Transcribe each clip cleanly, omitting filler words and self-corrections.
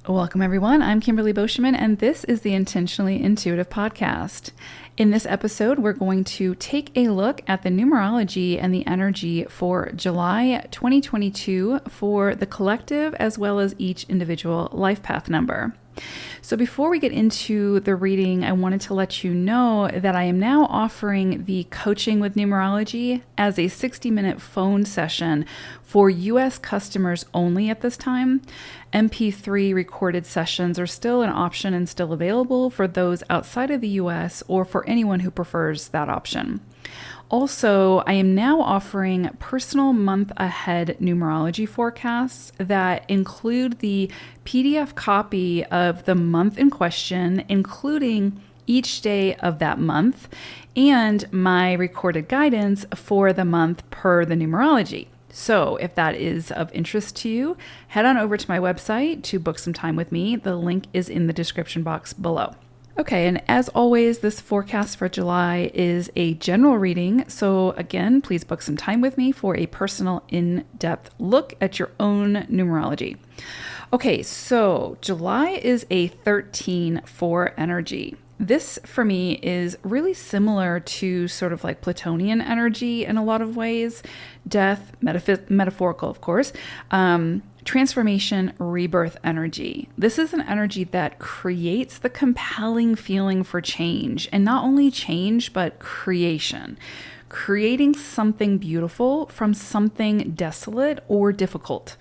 Welcome, everyone. I'm Kimberly Boschman, and this is the Intentionally Intuitive podcast. In this episode, we're going to take a look at the numerology and the energy for July 2022 for the collective as well as each individual life path number. So before we get into the reading, I wanted to let you know that I am now offering the Coaching with Numerology as a 60-minute phone session for U.S. customers only at this time. MP3 recorded sessions are still an option and still available for those outside of the U.S. or for anyone who prefers that option. Also, I am now offering personal month ahead numerology forecasts that include the PDF copy of the month in question, including each day of that month, and my recorded guidance for the month per the numerology. So if that is of interest to you, head on over to my website to book some time with me. The link is in the description box below. Okay, and as always, this forecast for July is a general reading. So again, please book some time with me for a personal in-depth look at your own numerology. Okay, so July is a 13-4 energy. This for me is really similar to sort of like Plutonian energy in a lot of ways. Death, metaphorical, of course. Transformation, rebirth energy. This is an energy that creates the compelling feeling for change, and not only change, but creation. Creating something beautiful from something desolate or difficult.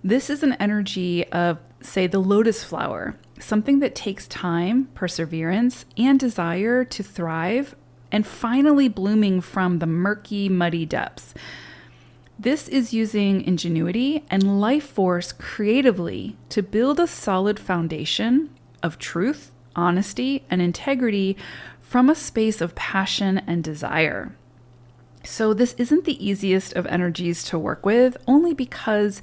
This is an energy of, say, the lotus flower, something that takes time, perseverance, and desire to thrive, and finally blooming from the murky, muddy depths. This is using ingenuity and life force creatively to build a solid foundation of truth, honesty, and integrity from a space of passion and desire. So this isn't the easiest of energies to work with, only because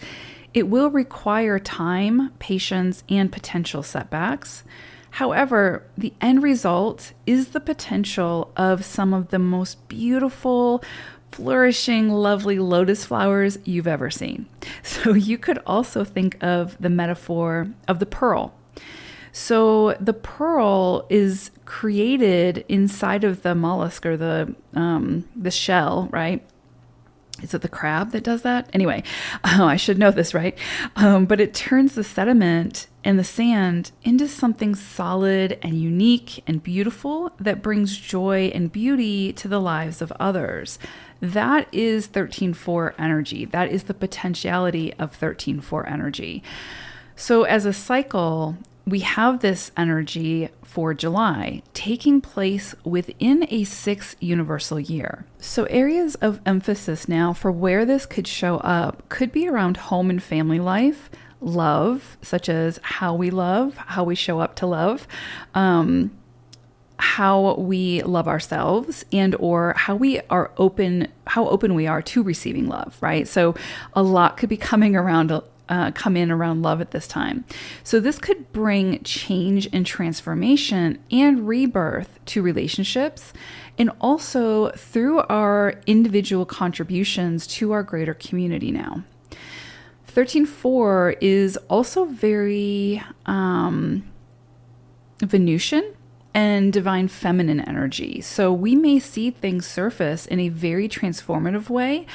it will require time, patience, and potential setbacks. However, the end result is the potential of some of the most beautiful, flourishing, lovely lotus flowers you've ever seen. So you could also think of the metaphor of the pearl. So the pearl is created inside of the mollusk or the shell, right? Is it the crab that does that? Anyway, I should know this, right? But it turns the sediment and the sand into something solid and unique and beautiful that brings joy and beauty to the lives of others. That is 13-4 energy. That is the potentiality of 13-4 energy. So as a cycle, we have this energy for July taking place within a 6 universal year. So areas of emphasis now for where this could show up could be around home and family life, love, such as how we love, how we show up to love, how we love ourselves, and or how how open we are to receiving love, right? So a lot could be come in around love at this time. So this could bring change and transformation and rebirth to relationships, and also through our individual contributions to our greater community now. 13-4 is also very Venusian and divine feminine energy. So we may see things surface in a very transformative way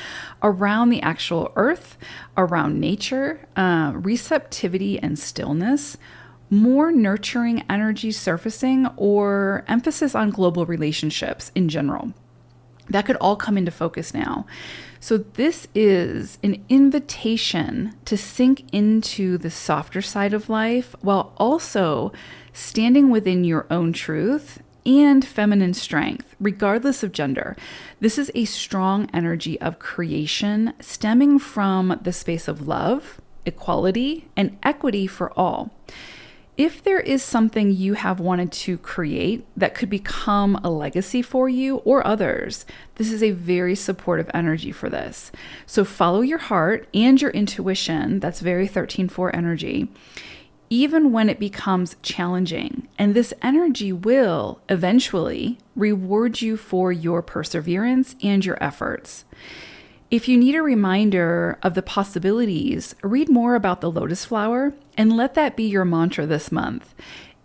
around the actual earth, around nature, receptivity and stillness, more nurturing energy surfacing, or emphasis on global relationships in general. That could all come into focus now. So this is an invitation to sink into the softer side of life while also standing within your own truth and feminine strength, regardless of gender. This is a strong energy of creation stemming from the space of love, equality, and equity for all. If there is something you have wanted to create that could become a legacy for you or others, this is a very supportive energy for this. So follow your heart and your intuition. That's very 13-4 energy, even when it becomes challenging. And this energy will eventually reward you for your perseverance and your efforts. If you need a reminder of the possibilities, read more about the lotus flower And let that be your mantra this month.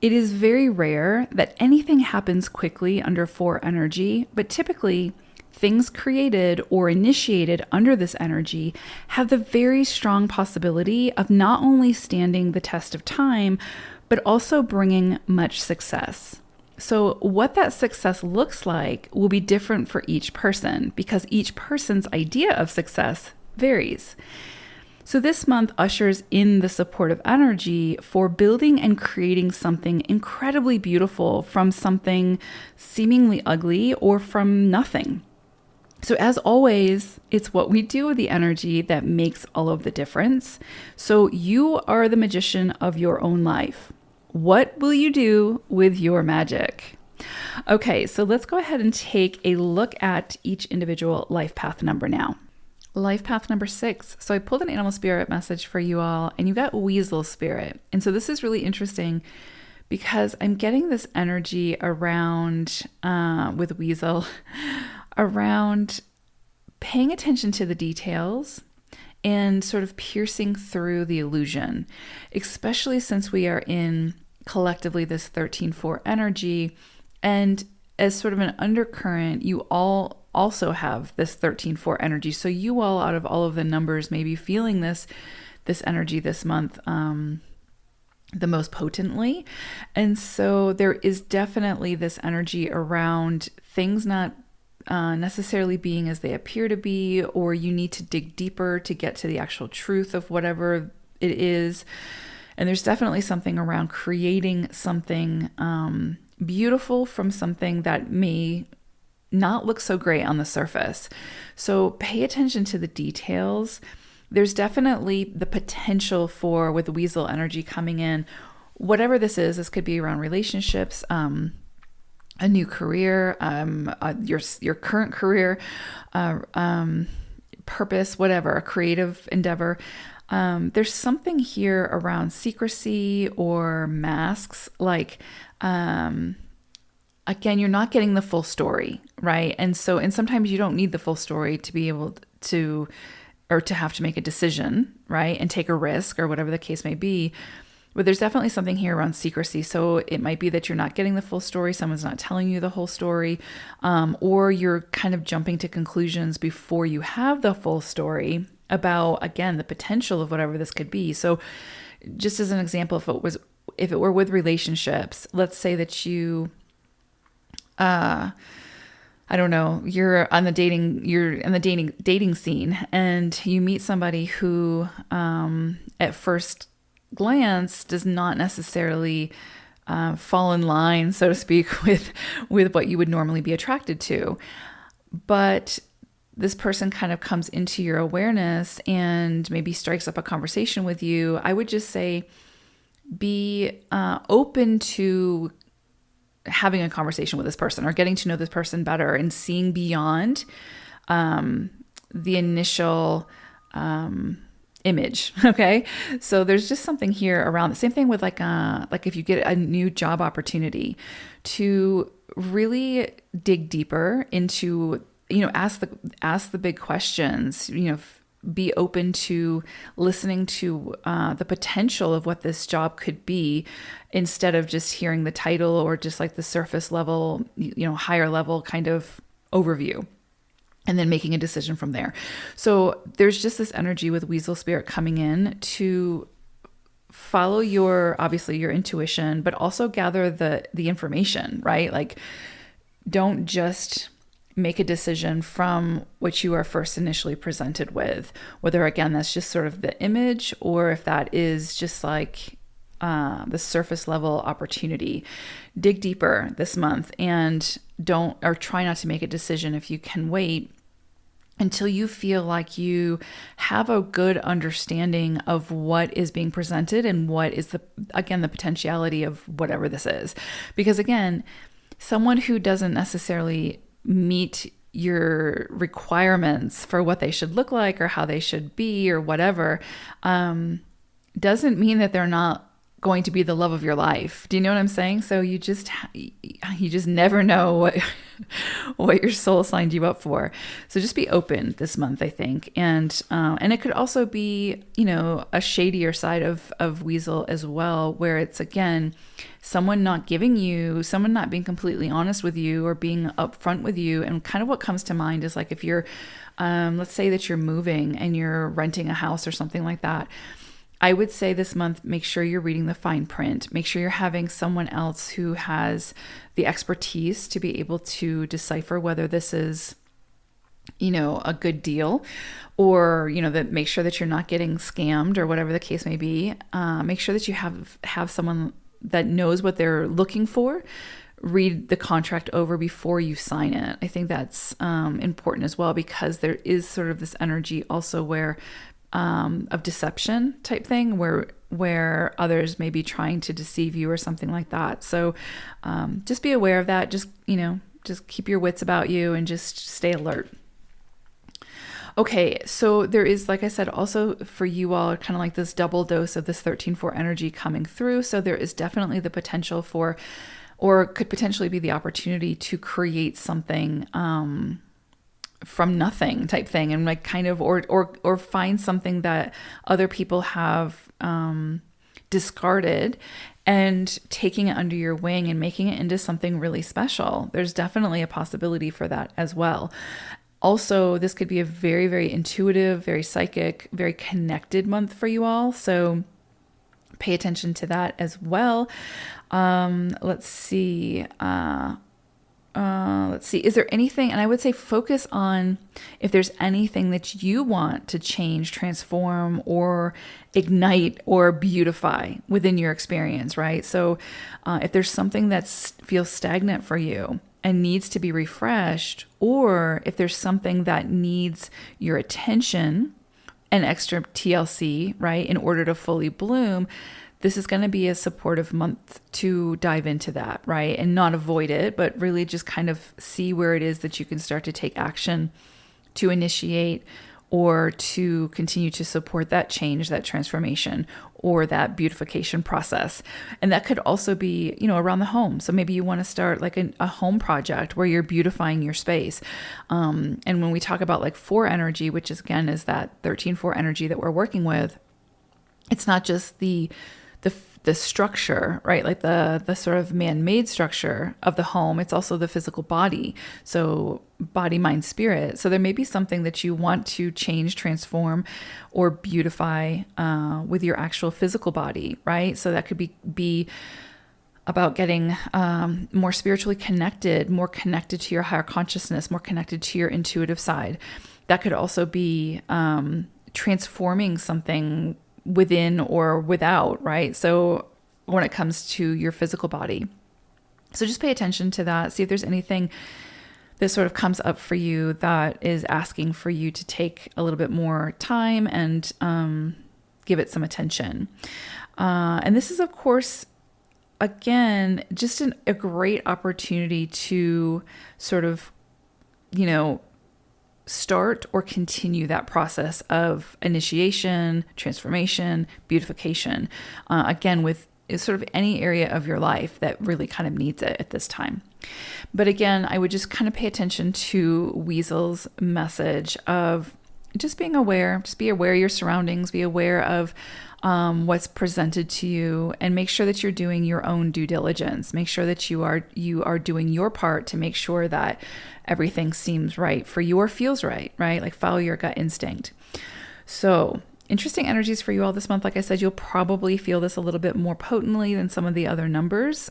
It is very rare that anything happens quickly under 4 energy, but typically things created or initiated under this energy have the very strong possibility of not only standing the test of time, but also bringing much success. So what that success looks like will be different for each person because each person's idea of success varies. So this month ushers in the supportive energy for building and creating something incredibly beautiful from something seemingly ugly or from nothing. So as always, it's what we do with the energy that makes all of the difference. So you are the magician of your own life. What will you do with your magic? Okay, so let's go ahead and take a look at each individual life path number now. Life path number 6. So I pulled an animal spirit message for you all, and you got weasel spirit. And so this is really interesting because I'm getting this energy around, with weasel, around paying attention to the details and sort of piercing through the illusion, especially since we are in collectively this 13-4 energy. And as sort of an undercurrent, you all also have this 13-4 energy. So you all, out of all of the numbers, may be feeling this energy this month the most potently. And so there is definitely this energy around things not necessarily being as they appear to be, or you need to dig deeper to get to the actual truth of whatever it is. And there's definitely something around creating something beautiful from something that may not look so great on the surface. So pay attention to the details. There's definitely the potential for, with the weasel energy coming in, whatever this could be around relationships, a new career, your current career, purpose, whatever, a creative endeavor. There's something here around secrecy or masks, like, again, you're not getting the full story, right? And sometimes you don't need the full story to be able to, or to have to make a decision, right? And take a risk or whatever the case may be. But there's definitely something here around secrecy. So it might be that you're not getting the full story. Someone's not telling you the whole story, or you're kind of jumping to conclusions before you have the full story about, again, the potential of whatever this could be. So just as an example, if it were with relationships, let's say that you, I don't know, you're in the dating scene, and you meet somebody who, at first glance, does not necessarily fall in line, so to speak, with what you would normally be attracted to. But this person kind of comes into your awareness and maybe strikes up a conversation with you. I would just say be open to having a conversation with this person or getting to know this person better and seeing beyond the initial image. Okay. So there's just something here around the same thing with like if you get a new job opportunity, to really dig deeper into, ask the big questions, be open to listening to the potential of what this job could be, instead of just hearing the title or just like the surface level, higher level kind of overview, and then making a decision from there. So there's just this energy with weasel spirit coming in to follow obviously your intuition, but also gather the information, right? Like, don't just make a decision from what you are first initially presented with, whether, again, that's just sort of the image, or if that is just like the surface level opportunity. Dig deeper this month, and try not to make a decision if you can wait until you feel like you have a good understanding of what is being presented and what is the potentiality of whatever this is. Because again, someone who doesn't necessarily meet your requirements for what they should look like or how they should be or whatever, doesn't mean that they're not going to be the love of your life. Do you know what I'm saying? So you just never know what your soul signed you up for. So just be open this month, I think. And it could also be, a shadier side of Weasel as well, where it's, again, someone not being completely honest with you or being upfront with you. And kind of what comes to mind is like, if you're, let's say that you're moving and you're renting a house or something like that, I would say this month, make sure you're reading the fine print. Make sure you're having someone else who has the expertise to be able to decipher whether this is, a good deal, or, that make sure that you're not getting scammed or whatever the case may be. Make sure that you have someone that knows what they're looking for. Read the contract over before you sign it. I think that's important as well, because there is sort of this energy also where of deception type thing where others may be trying to deceive you or something like that. So just be aware of that. Just keep your wits about you and just stay alert. Okay, so there is, like I said, also for you all, kind of like this double dose of this 13-4 energy coming through. So there is definitely the potential for, or could potentially be the opportunity to create something from nothing type thing, and like kind of, or find something that other people have discarded and taking it under your wing and making it into something really special. There's definitely a possibility for that as well. Also, this could be a very, very intuitive, very psychic, very connected month for you all. So pay attention to that as well. Let's see. Is there anything, and I would say focus on if there's anything that you want to change, transform, or ignite or beautify within your experience, right? So if there's something that feels stagnant for you and needs to be refreshed, or if there's something that needs your attention and extra TLC, right, in order to fully bloom, this is going to be a supportive month to dive into that, right? And not avoid it, but really just kind of see where it is that you can start to take action to initiate or to continue to support that change, that transformation, or that beautification process. And that could also be, around the home. So maybe you want to start like a home project where you're beautifying your space. And when we talk about like 4 energy, which is again is that 13-4 energy that we're working with, it's not just the structure, right? Like the sort of man-made structure of the home. It's also the physical body. So body, mind, spirit. So there may be something that you want to change, transform, or beautify with your actual physical body, right? So that could be about getting more spiritually connected, more connected to your higher consciousness, more connected to your intuitive side. That could also be transforming something within or without, right? So when it comes to your physical body. So just pay attention to that. See if there's anything that sort of comes up for you that is asking for you to take a little bit more time and give it some attention. And this is, of course, again, just a great opportunity to sort of, start or continue that process of initiation, transformation, beautification, again, with sort of any area of your life that really kind of needs it at this time. But again, I would just kind of pay attention to Weasel's message of just being aware, just be aware of your surroundings, be aware of what's presented to you, and make sure that you're doing your own due diligence. Make sure that you are doing your part to make sure that everything seems right for you or feels right? Like follow your gut instinct. So interesting energies for you all this month. Like I said, you'll probably feel this a little bit more potently than some of the other numbers,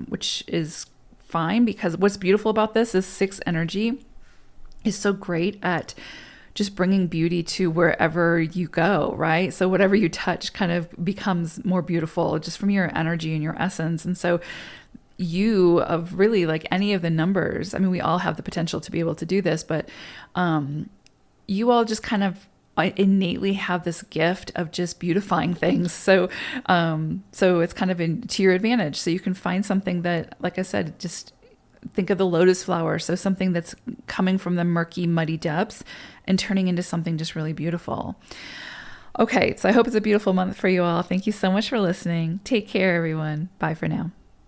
which is fine, because what's beautiful about this is 6 energy is so great at just bringing beauty to wherever you go, right? So whatever you touch kind of becomes more beautiful just from your energy and your essence. And so you, of really like any of the numbers, I mean, we all have the potential to be able to do this, but you all just kind of innately have this gift of just beautifying things. So it's kind of to your advantage. So you can find something that, like I said, just think of the lotus flower. So something that's coming from the murky, muddy depths and turning into something just really beautiful. Okay, so I hope it's a beautiful month for you all. Thank you so much for listening. Take care, everyone. Bye for now.